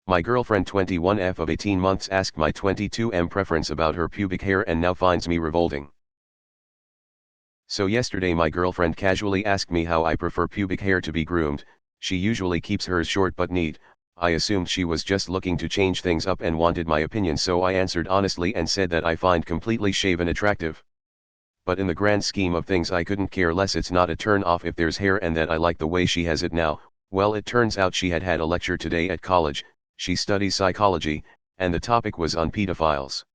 My girlfriend 21F of 18 months asked my 22M preference about her pubic hair and now finds me revolting. So yesterday my girlfriend casually asked me how I prefer pubic hair to be groomed. She usually keeps hers short but neat. I assumed she was just looking to change things up and wanted my opinion, so I answered honestly and said that I find completely shaven attractive. But in the grand scheme of things I couldn't care less, it's not a turn off if there's hair, and that I like the way she has it now. Well, it turns out she had a lecture today at college. She studies psychology, and the topic was on pedophiles.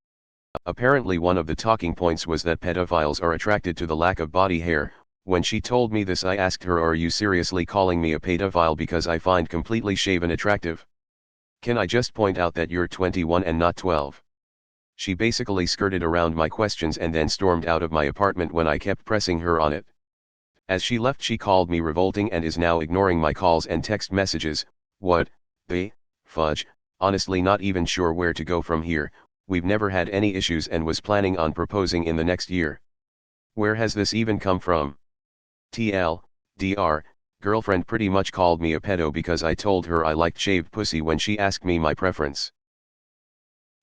Apparently one of the talking points was that pedophiles are attracted to the lack of body hair. When she told me this, I asked her, "Are you seriously calling me a pedophile because I find completely shaven attractive? Can I just point out that you're 21 and not 12? She basically skirted around my questions and then stormed out of my apartment when I kept pressing her on it. As she left, she called me revolting and is now ignoring my calls and text messages. What the fudge? Honestly not even sure where to go from here. We've never had any issues and was planning on proposing in the next year. Where has this even come from? TLDR, girlfriend pretty much called me a pedo because I told her I liked shaved pussy when she asked me my preference.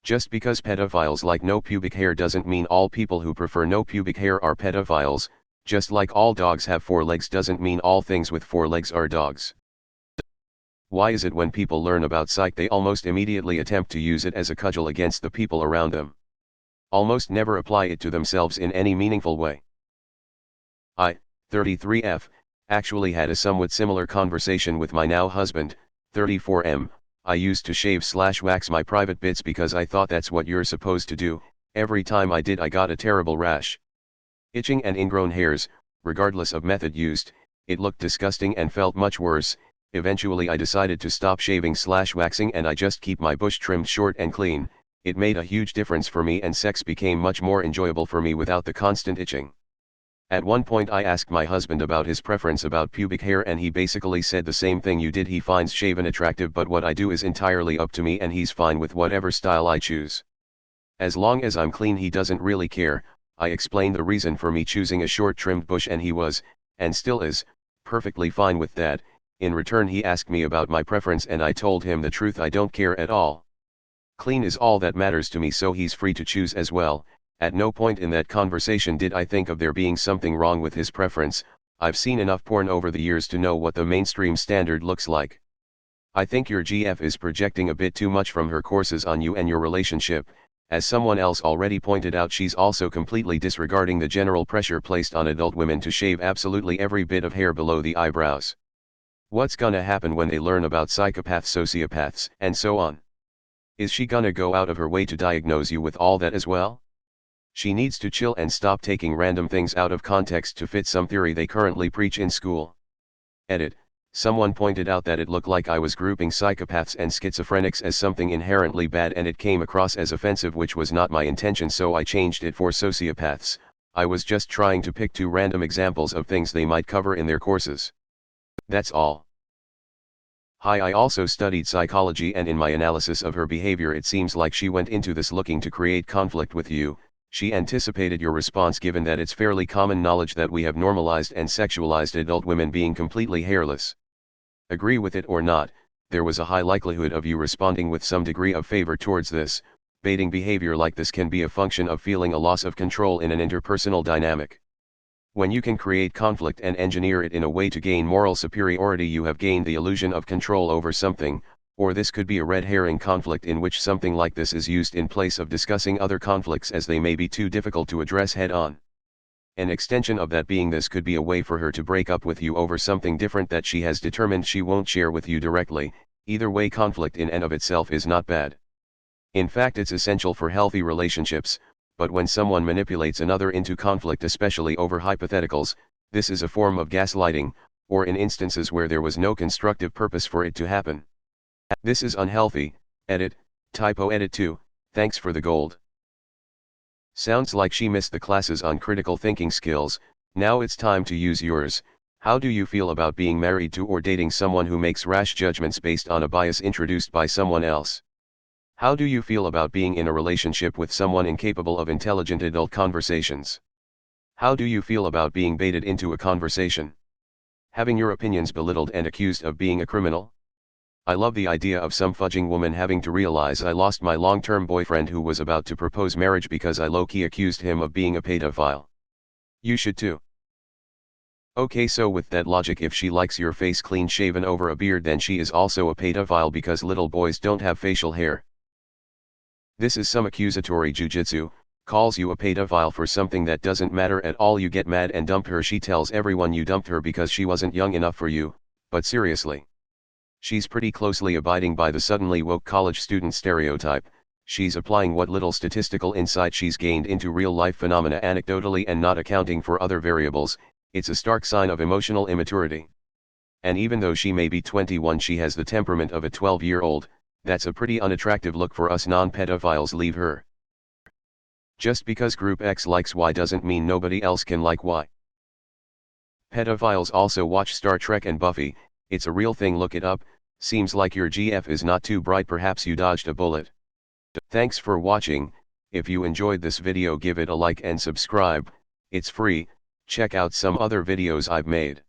Just because pedophiles like no pubic hair doesn't mean all people who prefer no pubic hair are pedophiles. Just like all dogs have 4 legs doesn't mean all things with 4 legs are dogs. Why is it when people learn about psych they almost immediately attempt to use it as a cudgel against the people around them? Almost never apply it to themselves in any meaningful way. I, 33F, actually had a somewhat similar conversation with my now husband, 34M. I used to shave/wax my private bits because I thought that's what you're supposed to do. Every time I did I got a terrible rash. Itching and ingrown hairs, regardless of method used. It looked disgusting and felt much worse. Eventually I decided to stop shaving/waxing and I just keep my bush trimmed short and clean. It made a huge difference for me and sex became much more enjoyable for me without the constant itching. At one point I asked my husband about his preference about pubic hair and he basically said the same thing you did. He finds shaven attractive, but what I do is entirely up to me and he's fine with whatever style I choose. As long as I'm clean he doesn't really care. I explained the reason for me choosing a short trimmed bush and he was, and still is, perfectly fine with that. In return he asked me about my preference and I told him the truth, I don't care at all. Clean is all that matters to me, so he's free to choose as well. At no point in that conversation did I think of there being something wrong with his preference. I've seen enough porn over the years to know what the mainstream standard looks like. I think your GF is projecting a bit too much from her courses on you and your relationship. As someone else already pointed out, she's also completely disregarding the general pressure placed on adult women to shave absolutely every bit of hair below the eyebrows. What's gonna happen when they learn about psychopaths, sociopaths, and so on? Is she gonna go out of her way to diagnose you with all that as well? She needs to chill and stop taking random things out of context to fit some theory they currently preach in school. Edit. Someone pointed out that it looked like I was grouping psychopaths and schizophrenics as something inherently bad and it came across as offensive, which was not my intention, so I changed it for sociopaths. I was just trying to pick 2 random examples of things they might cover in their courses. That's all. Hi, I also studied psychology and in my analysis of her behavior it seems like she went into this looking to create conflict with you. She anticipated your response, given that it's fairly common knowledge that we have normalized and sexualized adult women being completely hairless. Agree with it or not, there was a high likelihood of you responding with some degree of favor towards this. Baiting behavior like this can be a function of feeling a loss of control in an interpersonal dynamic. When you can create conflict and engineer it in a way to gain moral superiority, you have gained the illusion of control over something. Or this could be a red herring conflict in which something like this is used in place of discussing other conflicts as they may be too difficult to address head on. An extension of that being this could be a way for her to break up with you over something different that she has determined she won't share with you directly. Either way, conflict in and of itself is not bad. In fact, it's essential for healthy relationships, but when someone manipulates another into conflict, especially over hypotheticals, this is a form of gaslighting, or in instances where there was no constructive purpose for it to happen. This is unhealthy. Edit, typo edit 2, thanks for the gold. Sounds like she missed the classes on critical thinking skills. Now it's time to use yours. How do you feel about being married to or dating someone who makes rash judgments based on a bias introduced by someone else? How do you feel about being in a relationship with someone incapable of intelligent adult conversations? How do you feel about being baited into a conversation? Having your opinions belittled and accused of being a criminal? I love the idea of some fudging woman having to realize I lost my long-term boyfriend who was about to propose marriage because I low-key accused him of being a pedophile. You should too. Okay, so with that logic, if she likes your face clean shaven over a beard, then she is also a pedophile because little boys don't have facial hair. This is some accusatory jujitsu, calls you a pedophile for something that doesn't matter at all. You get mad and dump her. She tells everyone you dumped her because she wasn't young enough for you, but seriously. She's pretty closely abiding by the suddenly woke college student stereotype. She's applying what little statistical insight she's gained into real-life phenomena anecdotally and not accounting for other variables. It's a stark sign of emotional immaturity. And even though she may be 21, she has the temperament of a 12-year-old, that's a pretty unattractive look for us non-pedophiles. Leave her. Just because Group X likes Y doesn't mean nobody else can like Y. Pedophiles also watch Star Trek and Buffy, it's a real thing, look it up. Seems like your GF is not too bright, perhaps you dodged a bullet. Thanks for watching. If you enjoyed this video, give it a like and subscribe, it's free. Check out some other videos I've made.